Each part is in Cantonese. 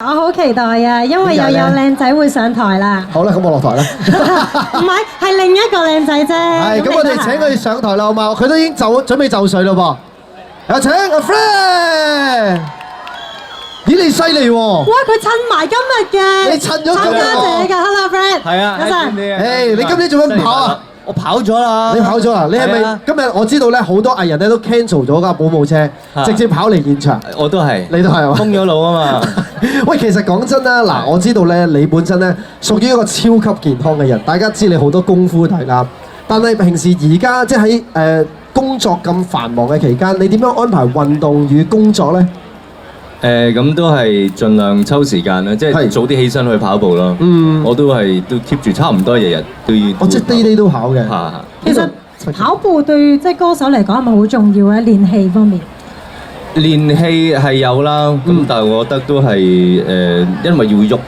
我好期待啊，因為又有靚仔會上台啦。好啦，咁我落台啦。唔係，係另一個靚仔啫。係，咁我哋請佢上台啦，好嘛？佢都已經準備就緒咯噃。有請阿 Fred。咦，你犀利喎！哇，佢襯埋今日嘅你襯咗參加者㗎 ，Hello Fred。係啊，早晨。誒，你今年做咩唔跑啊？我跑咗啦。你跑咗啦？你係咪今日我知道咧，好多藝人咧都 cancel 咗架保姆車，直接跑嚟現場。我都係。你都係啊？封咗路啊嘛。喂，其實講真啦，嗱，我知道咧，你本身咧屬於一個超級健康嘅人，大家知你好多功夫睇啦。但係平時而家即係喺工作咁繁忙嘅期間，你點樣安排運動與工作咧？咁都係盡量抽時間啦，即係早啲起身去跑步咯。我都 keep 住差唔多日日都要。我即係 day 都跑嘅。其實跑步對即係歌手嚟講係咪好重要咧？練氣方面。練氣係有啦，咁但係我覺得都係因為要喐，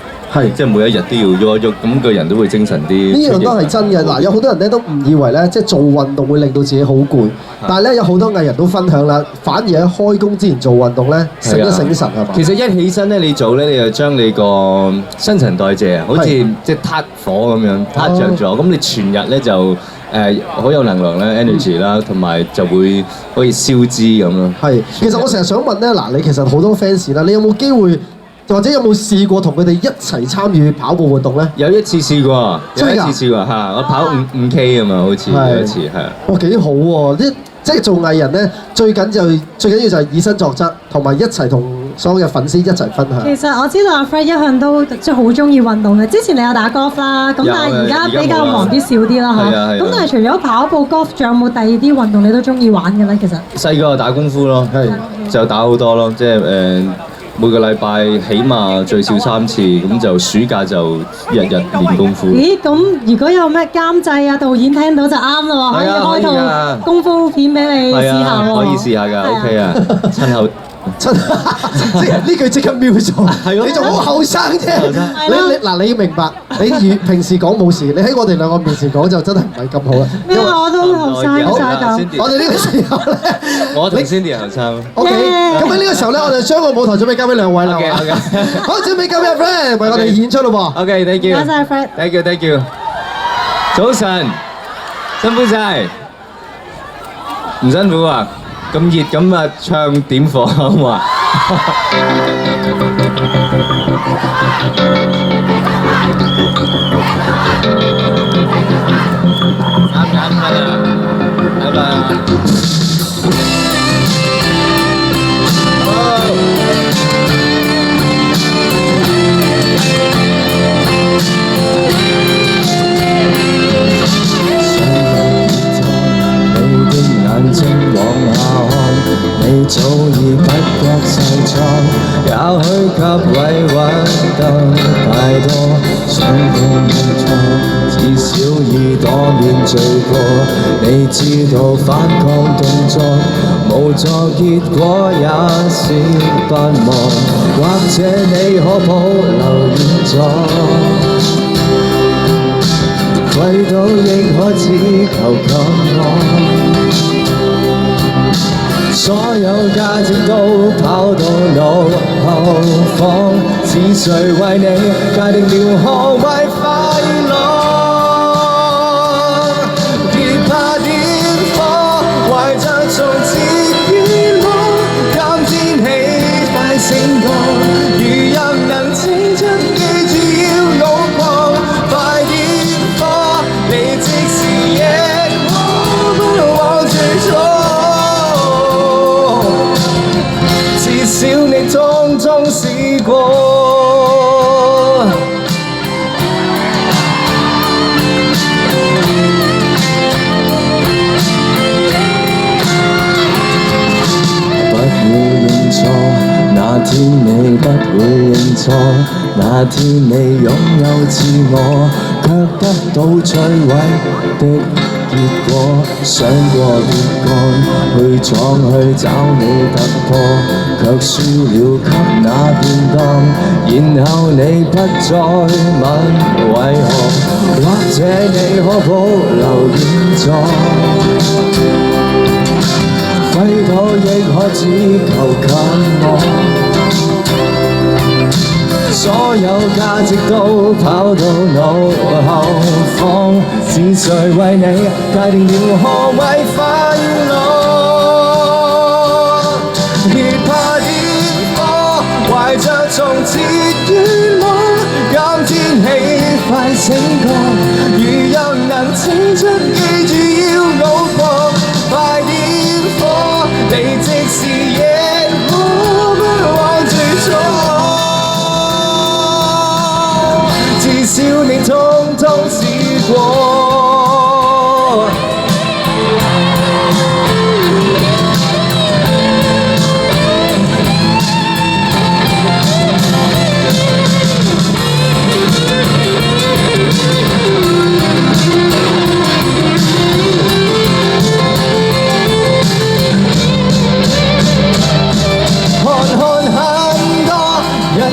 即係每一日都要喐一喐，咁個人都會精神啲。呢樣都係真嘅。嗱，有好多人咧都誤以為咧，即係做運動會令到自己好攰，但係咧有好多藝人都分享啦，反而喺開工之前做運動咧，醒一醒神係嘛？其實一起身咧，你做咧，你就將你個新陳代謝啊，好似即係撻火咁樣撻着咗，咁你全日咧就好有能量啦 energy 啦，同埋就會可以消脂咁咯。係，其實我成日想問咧，嗱，你其實好多 fans 啦，你有冇機會或者有冇試過同佢哋一齊參與跑步活動咧？有一次試過，有一次試過嚇，我跑5 K 啊嘛，好似有一次係啊。哇，幾好喎！即係做藝人咧，最緊要就係以身作則，同埋一齊同所有嘅粉絲一齊分享。其實我知道阿 Fred 一向都即係好中意運動嘅。之前你有打 golf 啦，咁但係而家比較忙啲少啲啦嚇。咁但係除咗跑步 golf，仲有冇第二啲運動你都中意玩嘅咧？其實細個打功夫咯，就打好多咯，即係每個禮拜起碼最少3次，咁就暑假就日日練功夫。咦，咁如果有咩監製啊、導演聽到就啱啦喎，可以開套功夫片俾你試下喎。可以試下㗎，OK 啊，親口。即係呢句即刻瞄咗，你仲好後生啫。你要明白，你平時講冇事，你喺我哋兩個面前講就真係唔係咁好啦。咩啊？我都後生曬咁。我哋呢個時候咧，我同 Cindy 後生。OK，咁喺呢個時候咧，我就將個舞台準備交俾兩位啦。好，準備交俾阿 Fred 為我哋演出咯噃。OK，thank you。多謝 Fred。Thank you。早晨，辛苦晒，唔辛苦啊？咁熱咁啊，唱點火好嘛？啱㗎啦，拜拜。眼睛往下看，你早已不覺世錯，也許給委屈得太多，想過沒錯，至少已躲免罪過。你知道反抗動作無助，結果也是不忘，或者你可保留現狀。跪到亦可只求給我。所有價值都跑到腦後方，是誰為你界定了何謂快樂？別怕點火，懷着從前熱戀，今天起快醒覺，如若能清出記住要勇狂，快點火，你即使亦可不忘最初。至少你終終試過，不會認錯，那天你不會認錯，那天你擁有自我，卻得到摧毀的結果，想過別幹，去闖去找你突破，卻輸了給那便當，然後你不再問為何，或者你可保留現狀，揮倒亦可只求近我。所有價值都跑到腦後方，是誰為你界定了何謂快樂？別怕點火，懷着從前願望，今天起快醒覺，如若能清出記住要熬過，快點火，你即使夜可不往最初，至少你通通試過。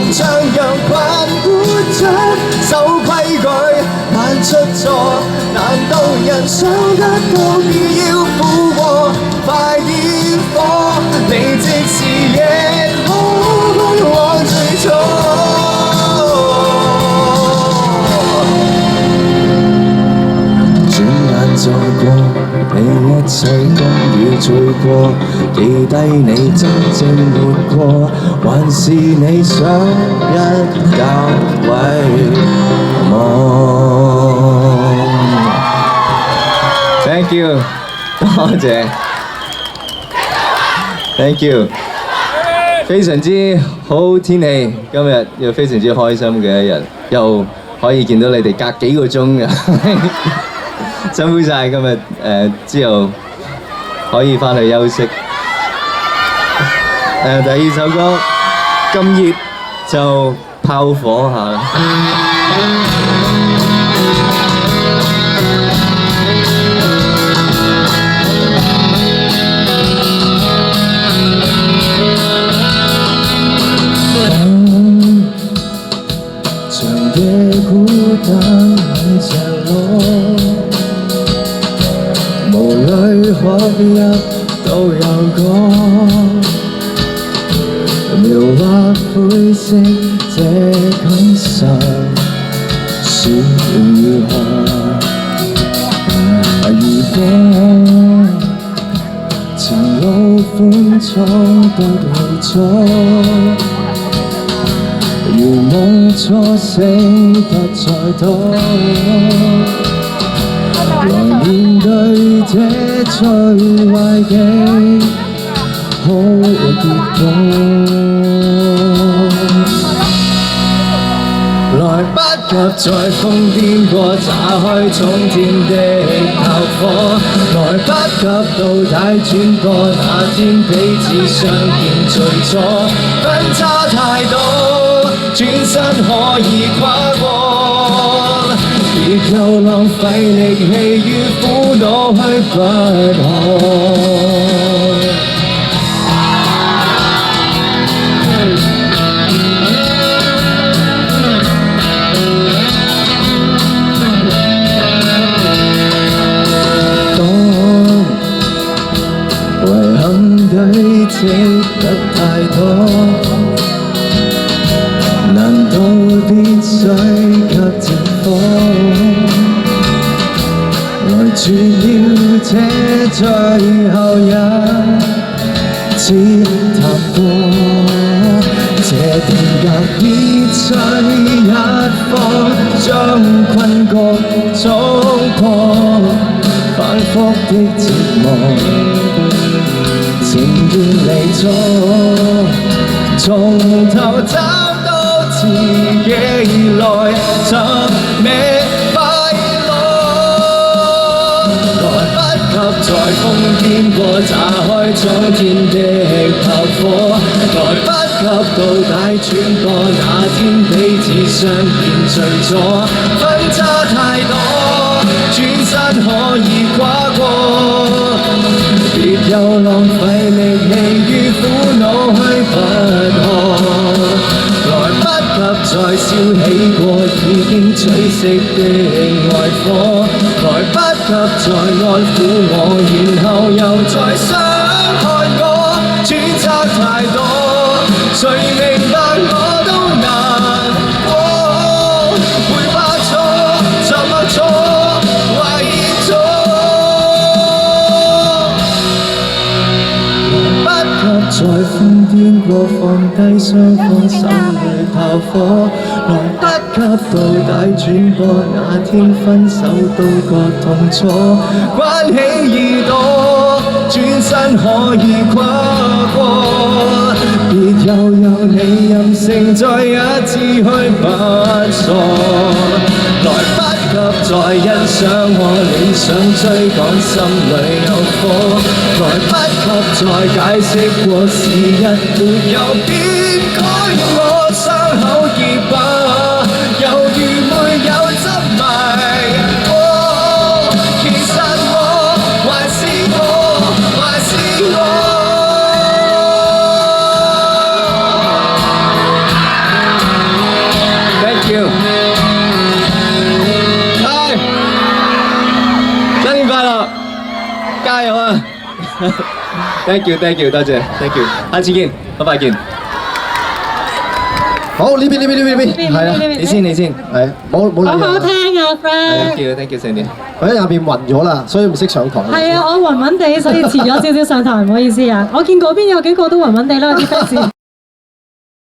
像羊群活着，守規矩難出錯，難道人想得到必要負荷？快點火，你即使夜可不往最初，轉眼再過，你一切風雨醉過，記低你真正活過，還是你想一覺遺忘 ？Thank you， 多謝 ，Thank you， 非常之好天氣，今日又非常之開心嘅一日，又可以見到你哋隔幾個鐘嘅。辛苦晒今日之後可以翻去休息。第二首歌咁熱就炮火下。長夜孤單喺着落。無淚可入都有歌，描畫灰色這感受是如何？如果前路寬敞都到咗，如夢初醒不再多。來面對這最壞嘅好結果，來不及在瘋癲過炸開衝天的炮火，來不及到底轉播那天彼此相見最初，分差太多，轉身可以跨過。別又浪費力氣與苦惱去不可。當遺憾堆積得太多，難道必須給直火？來絕了這最後一次踏過，這定格已吹一方，將困局衝破，反覆的折磨，情願離座，從頭找到自己來尋覓快樂，來不及在瘋癲過炸開衝天的炮火，來不及到底轉播那天彼此相見最初，分差太多，轉身可以跨過，別又浪費力氣與苦惱去不可。來不及再燒起過已經吹熄的愛火，來不及再安撫我，然後又再傷害我，揣測太多，誰明白我都難放低雙方心裏炮火，來不及到底轉播，那天分手都覺痛楚，關起耳朵，轉身可以跨過，別又有你任性再一次去不傻，來不及再欣賞我理想追趕，心裏有火，來不及再解釋過是一沒有變改，我傷口結疤，猶如沒有執迷，其實我還是我，還是我。Thank you。係，新年快樂，加油啊！Thank you，多謝 ，Thank you，下次見，拜拜見。好，呢邊，係啊，你先，係冇好理由。好聽啊，Frank。 Thank you，Sandy。佢喺入邊暈咗啦，所以唔識上台。係啊，我暈暈地，所以遲咗少少上台，唔好意思啊。我見嗰邊有幾個都暈暈地啦，啲 fans。